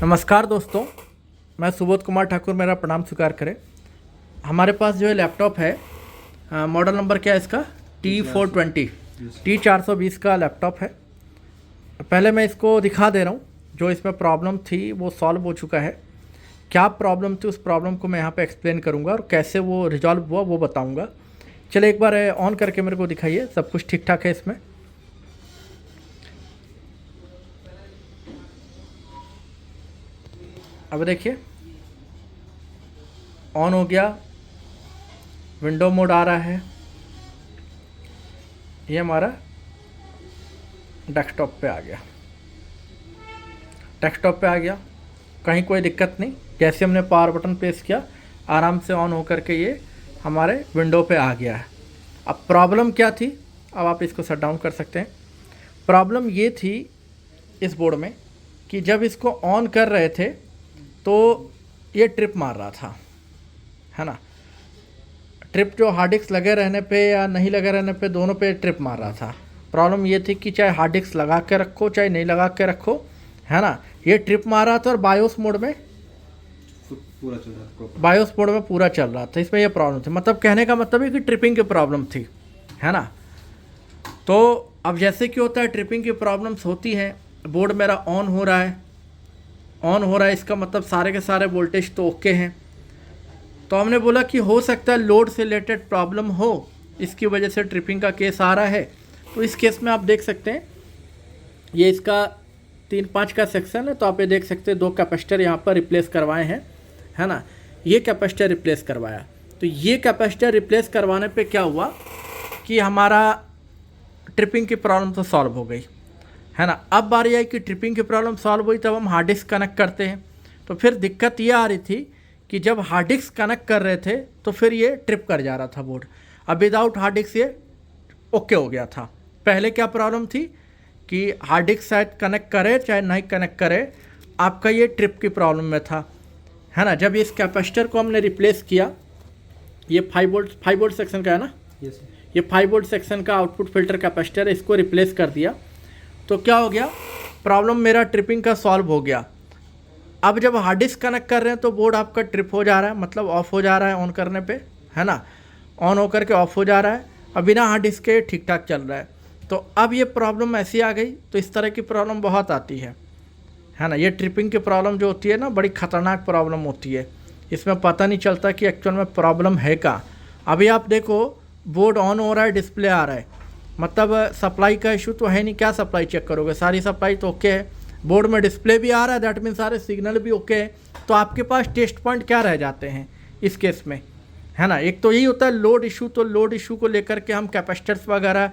नमस्कार दोस्तों, मैं सुबोध कुमार ठाकुर, मेरा प्रणाम स्वीकार करें। हमारे पास जो है लैपटॉप है, मॉडल नंबर क्या है इसका, T420 T420 का लैपटॉप है। पहले मैं इसको दिखा दे रहा हूँ। जो इसमें प्रॉब्लम थी वो सॉल्व हो चुका है। क्या प्रॉब्लम थी उस प्रॉब्लम को मैं यहाँ पे एक्सप्लेन करूँगा और कैसे वो रिजॉल्व हुआ वो बताऊँगा। चलिए एक बार ऑन करके मेरे को दिखाइए, सब कुछ ठीक ठाक है इसमें। अब देखिए ऑन हो गया, विंडो मोड आ रहा है। ये हमारा डेस्कटॉप पे आ गया, डेस्कटॉप पे आ गया, कहीं कोई दिक्कत नहीं। जैसे हमने पावर बटन प्रेस किया, आराम से ऑन होकर के ये हमारे विंडो पे आ गया है। अब प्रॉब्लम क्या थी, अब आप इसको शट डाउन कर सकते हैं। प्रॉब्लम ये थी इस बोर्ड में कि जब इसको ऑन कर रहे थे तो ये ट्रिप मार रहा था, है ना। ट्रिप जो हार्ड डिस्क लगे रहने पे या नहीं लगे रहने पे, दोनों पे ट्रिप मार रहा था। प्रॉब्लम ये थी कि चाहे हार्ड डिस्क लगा के रखो चाहे नहीं लगा के रखो, है ना, ये ट्रिप मार रहा था और बायोस मोड में पूरा चल रहा था, बायोस मोड में पूरा चल रहा था। इसमें ये प्रॉब्लम थी, मतलब कहने का मतलब है कि ट्रिपिंग की प्रॉब्लम थी, है ना। तो अब जैसे कि होता है ट्रिपिंग की प्रॉब्लम्स होती हैं। बोर्ड मेरा ऑन हो रहा है, ऑन हो रहा है, इसका मतलब सारे के सारे वोल्टेज तो ओके हैं। तो हमने बोला कि हो सकता है लोड से रिलेटेड प्रॉब्लम हो, इसकी वजह से ट्रिपिंग का केस आ रहा है। तो इस केस में आप देख सकते हैं ये इसका 3-5 का सेक्शन है। तो आप ये देख सकते हैं 2 कैपेसिटर यहाँ पर रिप्लेस करवाए हैं, है ना। ये कैपेसिटर रिप्लेस करवाया, तो ये कैपेसिटर रिप्लेस करवाने पे क्या हुआ कि हमारा ट्रिपिंग की प्रॉब्लम तो सॉल्व हो गई, है ना। अब बारी आई कि ट्रिपिंग की प्रॉब्लम सॉल्व हुई, तब हम हार्ड डिस्क कनेक्ट करते हैं। तो फिर दिक्कत ये आ रही थी कि जब हार्ड डिस्क कनेक्ट कर रहे थे तो फिर ये ट्रिप कर जा रहा था बोर्ड। अब विदाउट हार्ड डिस्क ये ओके हो गया था। पहले क्या प्रॉब्लम थी कि हार्ड डिस्क शायद कनेक्ट करे चाहे नहीं कनेक्ट करे, आपका ये ट्रिप की प्रॉब्लम में था, है ना। जब इस कैपेसिटर को हमने रिप्लेस किया, ये 5 वोल्ट सेक्शन का है ना, ये 5 वोल्ट सेक्शन का आउटपुट फिल्टर कैपेसिटर है, इसको रिप्लेस कर दिया। तो क्या हो गया, प्रॉब्लम मेरा ट्रिपिंग का सॉल्व हो गया। अब जब हार्ड डिस्क कनेक्ट कर रहे हैं तो बोर्ड आपका ट्रिप हो जा रहा है, मतलब ऑफ हो जा रहा है ऑन करने पे, है ना। ऑन होकर के ऑफ हो जा रहा है, अब बिना हार्ड डिस्क के ठीक ठाक चल रहा है। तो अब ये प्रॉब्लम ऐसी आ गई। तो इस तरह की प्रॉब्लम बहुत आती है ना। ये ट्रिपिंग की प्रॉब्लम जो होती है ना, बड़ी ख़तरनाक प्रॉब्लम होती है। इसमें पता नहीं चलता कि एक्चुअल में प्रॉब्लम है क्या। अभी आप देखो बोर्ड ऑन हो रहा है, डिस्प्ले आ रहा है, मतलब सप्लाई का इशू तो है नहीं। क्या सप्लाई चेक करोगे, सारी सप्लाई तो ओके है। बोर्ड में डिस्प्ले भी आ रहा है, दैट मीन सारे सिग्नल भी ओके है। तो आपके पास टेस्ट पॉइंट क्या रह जाते हैं इस केस में, है ना। एक तो यही होता है लोड इशू। तो लोड इशू को लेकर के हम कैपेसिटर्स वगैरह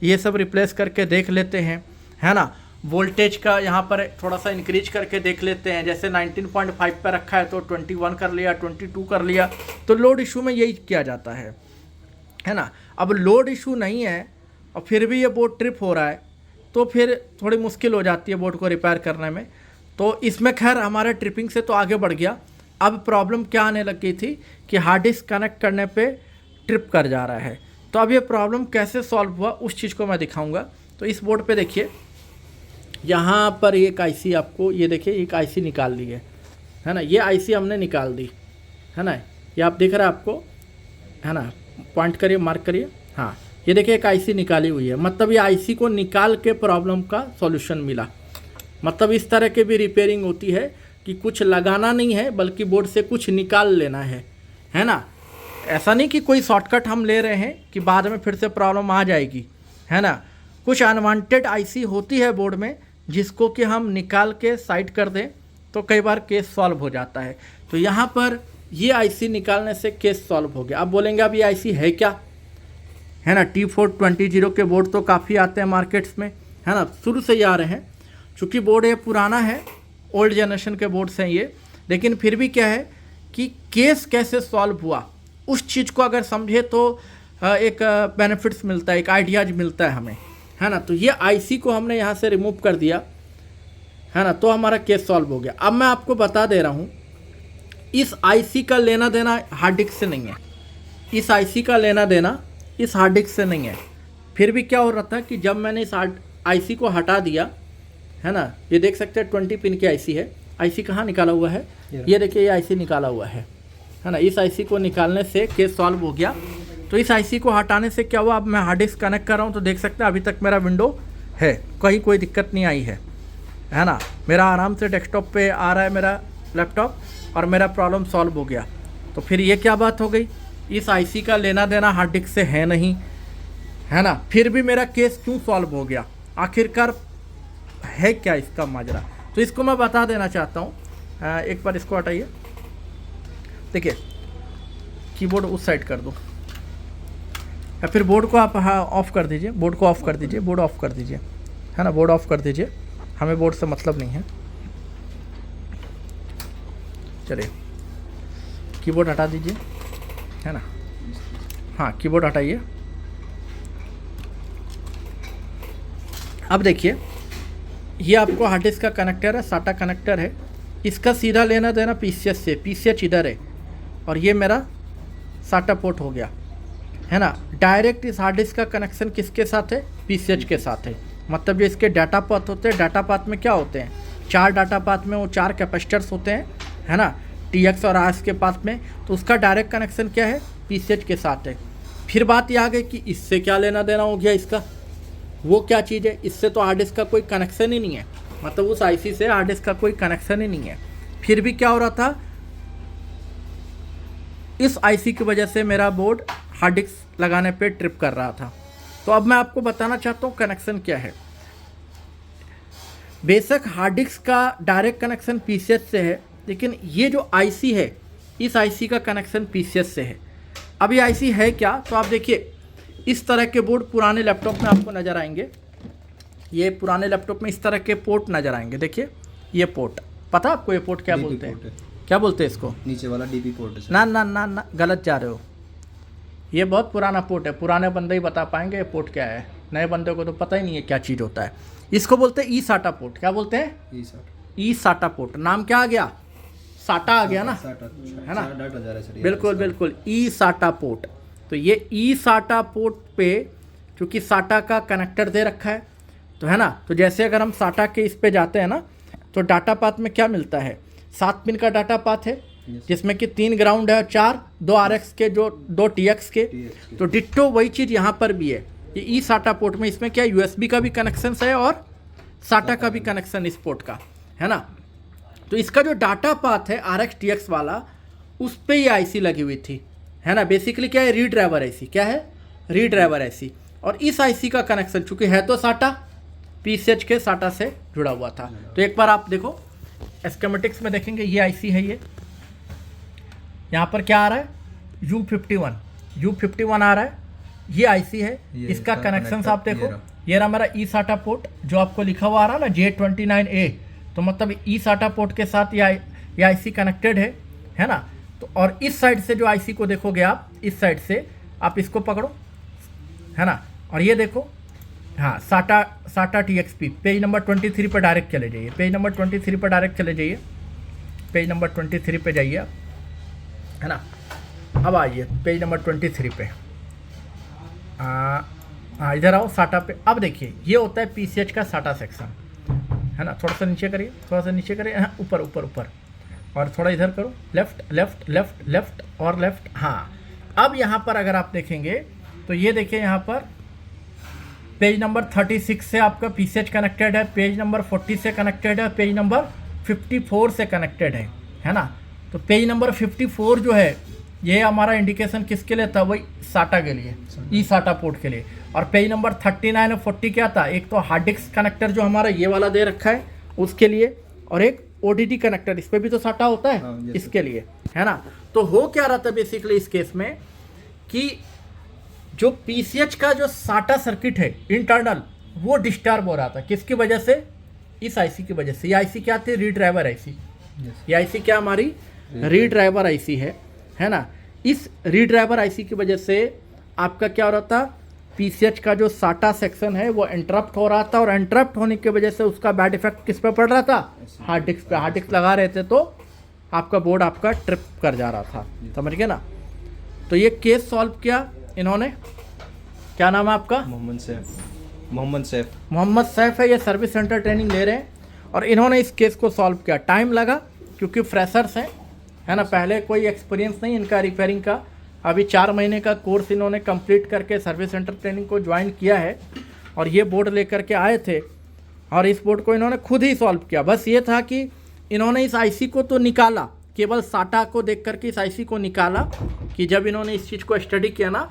ये सब रिप्लेस करके देख लेते हैं, है ना। वोल्टेज का यहाँ पर थोड़ा सा इंक्रीज करके देख लेते हैं। जैसे 19.5 पर रखा है तो 21 कर लिया, 22 कर लिया। तो लोड इशू में यही किया जाता है ना। अब लोड इशू नहीं है और फिर भी ये बोर्ड ट्रिप हो रहा है तो फिर थोड़ी मुश्किल हो जाती है बोर्ड को रिपेयर करने में। तो इसमें खैर हमारा ट्रिपिंग से तो आगे बढ़ गया। अब प्रॉब्लम क्या आने लग गई थी कि हार्ड डिस्क कनेक्ट करने पे ट्रिप कर जा रहा है। तो अब ये प्रॉब्लम कैसे सॉल्व हुआ उस चीज़ को मैं दिखाऊंगा। तो इस बोर्ड पे देखिए, यहाँ पर एक आईसी आपको, ये देखिए एक आईसी निकाल ली है ना। ये आईसी हमने निकाल दी, है ना। ये आप दिख रहा है आपको, है ना, पॉइंट करिए, मार्क करिए। हाँ, ये देखिए एक आईसी निकाली हुई है, मतलब ये आईसी को निकाल के प्रॉब्लम का सॉल्यूशन मिला। मतलब इस तरह के भी रिपेयरिंग होती है कि कुछ लगाना नहीं है बल्कि बोर्ड से कुछ निकाल लेना है ना। ऐसा नहीं कि कोई शॉर्टकट हम ले रहे हैं कि बाद में फिर से प्रॉब्लम आ जाएगी, है ना। कुछ अनवांटेड आईसी होती है बोर्ड में जिसको कि हम निकाल के साइड कर दें तो कई बार केस सॉल्व हो जाता है। तो यहाँ पर ये आईसी निकालने से केस सॉल्व हो गया। अब बोलेंगे अब ये आईसी है क्या, है ना। T420 के बोर्ड तो काफ़ी आते हैं मार्केट्स में, है ना, शुरू से ही आ रहे हैं। चूँकि बोर्ड ये पुराना है, ओल्ड जनरेशन के बोर्ड्स हैं ये, लेकिन फिर भी क्या है कि केस कैसे सॉल्व हुआ उस चीज़ को अगर समझे तो एक बेनिफिट्स मिलता है, एक आइडियाज मिलता है हमें, है ना। तो ये आईसी को हमने यहाँ से रिमूव कर दिया, है ना, तो हमारा केस सॉल्व हो गया। अब मैं आपको बता दे रहा हूँ, इस आईसी का लेना देना हार्ड डिस्क से नहीं है। इस आईसी का लेना देना इस हार्ड डिस्क से नहीं है। फिर भी क्या हो रहा था कि जब मैंने इस आईसी को हटा दिया, है ना, ये देख सकते हैं 20 पिन की आईसी है, आईसी कहाँ निकाला हुआ है, ये ये देखिए ये आईसी निकाला हुआ है ना। इस आईसी को निकालने से केस सॉल्व हो गया। तो इस आईसी को हटाने से क्या हुआ, अब मैं हार्ड डिस्क कनेक्ट कर रहा हूँ तो देख सकते हैं अभी तक मेरा विंडो है, कहीं कोई दिक्कत नहीं आई है ना। मेरा आराम से डेस्कटॉप पे आ रहा है मेरा लैपटॉप और मेरा प्रॉब्लम सॉल्व हो गया। तो फिर ये क्या बात हो गई, इस आईसी का लेना देना हार्ड डिस्क से है नहीं, है ना। फिर भी मेरा केस क्यों सॉल्व हो गया, आखिरकार है क्या इसका माजरा, तो इसको मैं बता देना चाहता हूँ। एक बार इसको हटाइए, देखिए कीबोर्ड उस साइड कर दो या फिर बोर्ड को आप ऑफ़ कर दीजिए, बोर्ड को ऑफ़ कर दीजिए, बोर्ड ऑफ़ कर दीजिए, है ना, बोर्ड ऑफ़ कर दीजिए, हमें बोर्ड से मतलब नहीं है। चलिए कीबोर्ड हटा दीजिए, है ना, हाँ कीबोर्ड हटाइए। अब देखिए ये आपको हार्ड डिस्क का कनेक्टर है, साटा कनेक्टर है, इसका सीधा लेना देना पीसीएच से, पीसीएच इधर है और ये मेरा साटा पोर्ट हो गया, है ना। डायरेक्ट इस हार्ड डिस्क का कनेक्शन किसके साथ है, पीसीएच के साथ है। मतलब जो इसके डाटा पाथ होते हैं, डाटा पाथ में क्या होते हैं, 4 डाटा पाथ में वो 4 कैपेसिटर्स होते हैं, है ना, टीएक्स और आरएस के पाथ में। तो उसका डायरेक्ट कनेक्शन क्या है, पीसीएच के साथ है। फिर बात ये आ गई कि इससे क्या लेना देना हो गया इसका, वो क्या चीज़ है, इससे तो हार्ड डिस्क का कोई कनेक्शन ही नहीं है, मतलब उस आईसी से हार्ड डिस्क का कोई कनेक्शन ही नहीं है। फिर भी क्या हो रहा था, इस आईसी की वजह से मेरा बोर्ड हार्ड डिस्क लगाने पे ट्रिप कर रहा था। तो अब मैं आपको बताना चाहता हूँ कनेक्शन क्या है। बेशक हार्ड डिस्क का डायरेक्ट कनेक्शन पीसीएच से है, लेकिन ये जो आईसी है, इस आईसी का कनेक्शन पीसीएच से है। अब ये आईसी है क्या, तो आप देखिए इस तरह के बोर्ड पुराने लैपटॉप में आपको नज़र आएंगे। ये पुराने लैपटॉप में इस तरह के पोर्ट नज़र आएंगे। देखिए ये पोर्ट, पता आपको ये पोर्ट क्या बोलते हैं, क्या बोलते हैं इसको, नीचे वाला डीपी पोर्ट है। ना ना ना ना, गलत जा रहे हो। ये बहुत पुराना पोर्ट है, पुराने बंदे ही बता पाएंगे ये पोर्ट क्या है, नए बंदे को तो पता ही नहीं है क्या चीज़ होता है। इसको बोलते हैं ई साटा पोर्ट। क्या बोलते हैं, ई साटा पोर्ट। नाम क्या आ गया, साटा आ गया ना, है ना, बिल्कुल बिल्कुल, ई साटा पोर्ट। तो ये ई साटा पोर्ट पे क्योंकि साटा का कनेक्टर दे रखा है, तो है ना, तो जैसे अगर हम साटा के इस पे जाते हैं ना, तो डाटा पाथ में क्या मिलता है, 7 पिन का डाटा पाथ है, जिसमें कि 3 ग्राउंड है और 4 2 आरएक्स के, जो 2 टीएक्स के। तो डिट्टो वही चीज़ यहाँ पर भी है। ये ई साटा पोर्ट में इसमें क्या यूएसबी का भी कनेक्शन है और साटा का भी कनेक्शन इस पोर्ट का, है ना। तो इसका जो डाटा पाथ है आरएक्स टीएक्स वाला, उस पर ये आईसी लगी हुई थी, है ना। बेसिकली क्या है, री ड्राइवर आईसी, क्या है, री ड्राइवर आईसी। और इस आईसी का कनेक्शन चूँकि है तो साटा, पीसीएच के साटा से जुड़ा हुआ था। तो एक बार आप देखो एस्केमेटिक्स में देखेंगे, ये आईसी है, ये यहाँ पर क्या आ रहा है, U51 आ रहा है, ये आईसी है। इसका कनेक्शन आप देखो, ये रहा मेरा ई साटा पोर्ट जो आपको लिखा हुआ आ रहा है ना, J29A। तो मतलब ई साटा पोर्ट के साथ ये आईसी कनेक्टेड है ना। तो और इस साइड से जो आईसी को देखोगे आप, इस साइड से आप इसको पकड़ो, है ना, और ये देखो, हाँ साटा TXP। पेज नंबर 23 पर डायरेक्ट चले जाइए, पेज नंबर 23 पर डायरेक्ट चले जाइए, पेज नंबर 23 पे जाइए आप, है ना। अब आइए पेज नंबर 23 पे, हाँ इधर आओ साटा पे। अब देखिए ये होता है पीसीएच का साटा सेक्शन, है ना। थोड़ा सा नीचे करिए, थोड़ा सा नीचे करिए, हाँ ऊपर ऊपर ऊपर, और थोड़ा इधर करो, लेफ्ट लेफ्ट लेफ्ट लेफ्ट और लेफ्ट, हाँ। अब यहाँ पर अगर आप देखेंगे तो ये देखिए यहाँ पर पेज नंबर 36 से आपका पीसीएच कनेक्टेड है, पेज नंबर 40 से कनेक्टेड है, पेज नंबर 54 से कनेक्टेड है ना। तो पेज नंबर 54 जो है ये हमारा इंडिकेशन किसके लिए था, वही साटा के लिए, ई साटा पोर्ट के लिए। और पेज नंबर 39 और 40 क्या था, एक तो हार्ड डिस्क कनेक्टर जो हमारा ये वाला दे रखा है उसके लिए, और एक ओटीटी कनेक्टर, इस पर भी तो साटा होता है, इसके लिए, है ना। तो हो क्या रहा था बेसिकली इस केस में कि जो पीसीएच का जो साटा सर्किट है इंटरनल, वो डिस्टर्ब हो रहा था, किसकी वजह से, इस आईसी की वजह से। ये आईसी क्या थी, री ड्राइवर आईसी। ये आईसी क्या हमारी री ड्राइवर आईसी है ना। इस री ड्राइवर आईसी की वजह से आपका क्या हो रहा था, पीसीएच का जो साटा सेक्शन है वो इंटरप्ट हो रहा था, और इंटरप्ट होने की वजह से उसका बैड इफेक्ट किस पे पड़ रहा था, हार्ड डिस्क पे। हार्ड डिस्क लगा रहे थे तो आपका बोर्ड आपका ट्रिप कर जा रहा था, समझ गए ना। तो ये केस सॉल्व किया इन्होंने, क्या नाम है आपका, मोहम्मद सैफ मोहम्मद सैफ है, ये सर्विस सेंटर ट्रेनिंग ले रहे हैं। और इन्होंने इस केस को सॉल्व किया। टाइम लगा क्योंकि फ्रेशर्स हैं, है ना, पहले कोई एक्सपीरियंस नहीं इनका रिपेयरिंग का। अभी 4 महीने का कोर्स इन्होंने कंप्लीट करके सर्विस सेंटर ट्रेनिंग को ज्वाइन किया है और ये बोर्ड लेकर के आए थे और इस बोर्ड को इन्होंने खुद ही सॉल्व किया। बस ये था कि इन्होंने इस आईसी को तो निकाला, केवल साटा को देख करके इस आईसी को निकाला कि जब इन्होंने इस चीज़ को स्टडी किया ना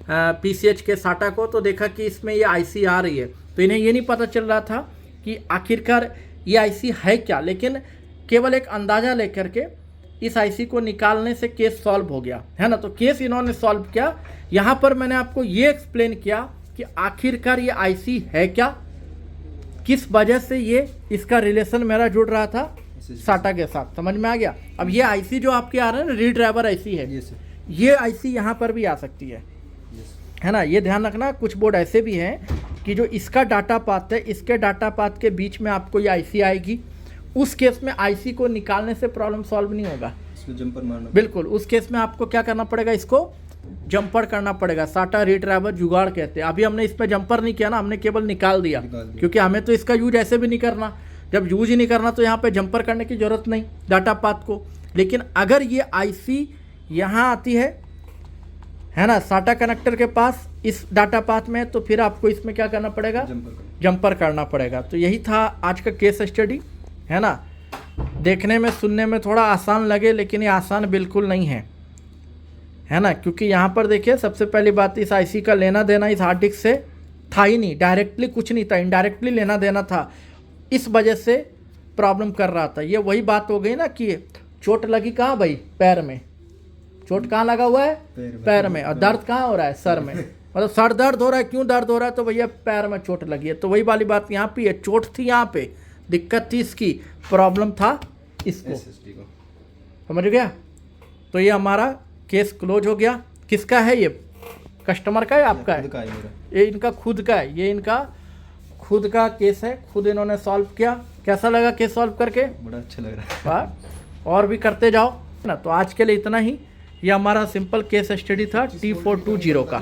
पीसीएच के साटा को, तो देखा कि इसमें ये आईसी आ रही है। तो इन्हें ये नहीं पता चल रहा था कि आखिरकार ये आईसी है क्या, लेकिन केवल एक अंदाज़ा लेकर के इस आईसी को निकालने से केस सॉल्व हो गया, है ना। तो केस इन्होंने सॉल्व किया। यहाँ पर मैंने आपको ये एक्सप्लेन किया कि आखिरकार ये आईसी है क्या, किस वजह से ये इसका रिलेशन मेरा जुड़ रहा था साटा के साथ, समझ में आ गया। अब ये आईसी जो आपके आ रहा है ना रीड्राइवर आईसी है, ये आईसी यहाँ पर भी आ सकती है ना। ये ध्यान रखना, कुछ बोर्ड ऐसे भी हैं कि जो इसका डाटा पाथ है, इसके डाटा पाथ के बीच में आपको ये आईसी आएगी। उस केस में आईसी को निकालने से प्रॉब्लम सॉल्व नहीं होगा, इसमें जंपर मारना। बिल्कुल, उस केस में आपको क्या करना पड़ेगा, इसको जंपर करना पड़ेगा। साटा रीड्राइवर जुगाड़ कहते हैं। अभी हमने इस पर जंपर नहीं किया ना, हमने केवल निकाल दिया क्योंकि हमें तो इसका यूज ऐसे भी नहीं करना। जब यूज ही नहीं करना तो यहाँ पे जंपर करने की ज़रूरत नहीं डाटा पाथ को। लेकिन अगर ये आईसी यहाँ आती है ना साटा कनेक्टर के पास इस डाटा पाथ में, तो फिर आपको इसमें क्या करना पड़ेगा, जंपर करना पड़ेगा। तो यही था आज का केस स्टडी, है ना। देखने में सुनने में थोड़ा आसान लगे लेकिन ये आसान बिल्कुल नहीं है ना, क्योंकि यहाँ पर देखिए सबसे पहली बात, इस आईसी का लेना देना इस हार्ड डिस्क से था ही नहीं, डायरेक्टली कुछ नहीं था, इनडायरेक्टली लेना देना था। इस वजह से प्रॉब्लम कर रहा था। ये वही बात हो गई ना कि चोट लगी कहाँ भाई, पैर में। चोट कहाँ लगा हुआ है, पैर में, और दर्द कहाँ हो रहा है, सर में। मतलब सर दर्द हो रहा है, क्यों दर्द हो रहा है, तो भैया पैर में चोट लगी है। तो वही वाली बात यहाँ पे है, चोट थी यहाँ पे, दिक्कत थी इसकी, प्रॉब्लम था इसको, समझ गया। तो ये हमारा केस क्लोज हो गया। किसका है ये, कस्टमर का है आपका है, ये इनका खुद का है, ये इनका खुद का केस है, खुद इन्होंने सॉल्व किया। कैसा लगा केस सॉल्व करके, बड़ा अच्छा लग रहा है। और भी करते जाओ ना। तो आज के लिए इतना ही, ये हमारा सिंपल केस स्टडी था T420 का।